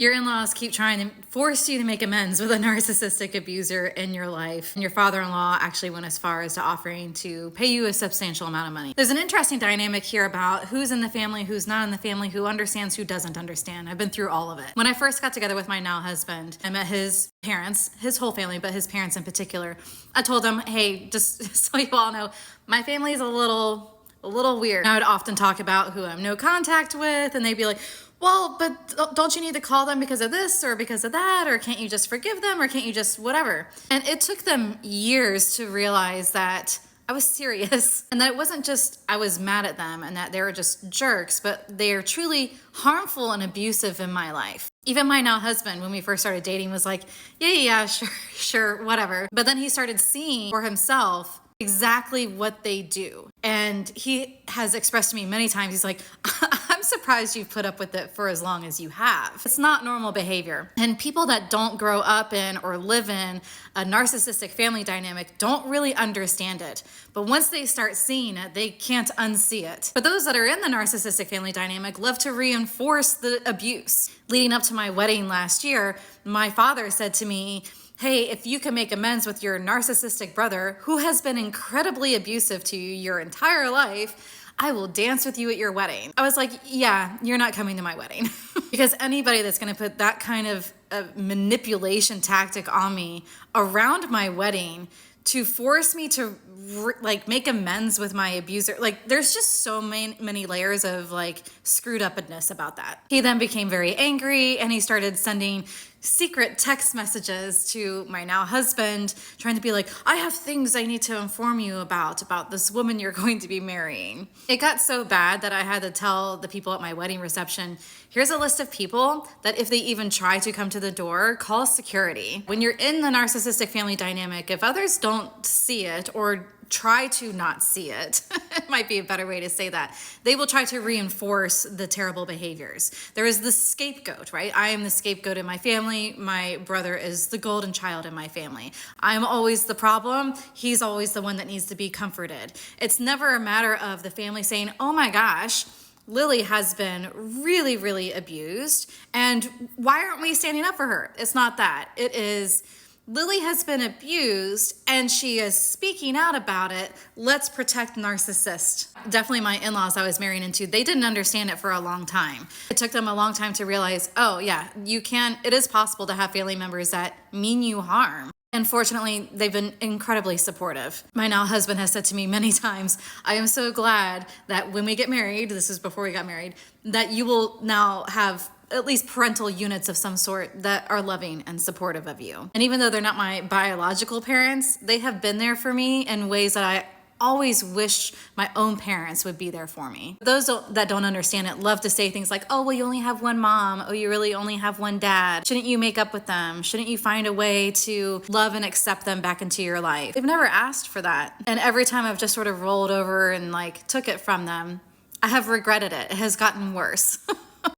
Your in-laws keep trying to force you to make amends with a narcissistic abuser in your life. And your father-in-law actually went as far as to offering to pay you a substantial amount of money. There's an interesting dynamic here about who's in the family, who's not in the family, who understands, who doesn't understand. I've been through all of it. When I first got together with my now husband, I met his parents, his whole family, but his parents in particular. I told them, hey, just so you all know, my family is a little weird. I would often talk about who I'm no contact with, and they'd be like, well, but don't you need to call them because of this or because of that? Or can't you just forgive them? Or can't you just whatever? And it took them years to realize that I was serious and that it wasn't just I was mad at them and that they were just jerks, but they're truly harmful and abusive in my life. Even my now husband, when we first started dating, was like, yeah, sure, whatever. But then he started seeing for himself exactly what they do. And he has expressed to me many times, he's like, I'm surprised you've put up with it for as long as you have. It's not normal behavior. And people that don't grow up in or live in a narcissistic family dynamic don't really understand it. But once they start seeing it, they can't unsee it. But those that are in the narcissistic family dynamic love to reinforce the abuse. Leading up to my wedding last year, my father said to me, hey, if you can make amends with your narcissistic brother who has been incredibly abusive to you your entire life, I will dance with you at your wedding. I was like, yeah, you're not coming to my wedding. Because anybody that's gonna put that kind of manipulation tactic on me around my wedding to force me to make amends with my abuser, there's just so many layers of screwed upness about that. He then became very angry and he started sending secret text messages to my now husband, trying to be like, I have things I need to inform you about this woman you're going to be marrying. It got so bad that I had to tell the people at my wedding reception, here's a list of people that if they even try to come to the door, call security. When you're in the narcissistic family dynamic, if others don't see it or try to not see it, it might be a better way to say that, they will try to reinforce the terrible behaviors. There is the scapegoat, right? I am the scapegoat in my family. My brother is the golden child in my family. I'm always the problem. He's always the one that needs to be comforted. It's never a matter of the family saying, oh my gosh, Lily has been really, really abused, and why aren't we standing up for her? It's not that. It is, Lily has been abused and she is speaking out about it. Let's protect narcissist. Definitely my in-laws I was marrying into, they didn't understand it for a long time. It took them a long time to realize, oh yeah, it is possible to have family members that mean you harm. And fortunately, they've been incredibly supportive. My now husband has said to me many times, I am so glad that when we get married, this is before we got married, that you will now have at least parental units of some sort that are loving and supportive of you. And even though they're not my biological parents, they have been there for me in ways that I always wish my own parents would be there for me. Those that don't understand it love to say things like, oh, well, you only have one mom. Oh, you really only have one dad. Shouldn't you make up with them? Shouldn't you find a way to love and accept them back into your life? They've never asked for that. And every time I've just sort of rolled over and took it from them, I have regretted it. It has gotten worse.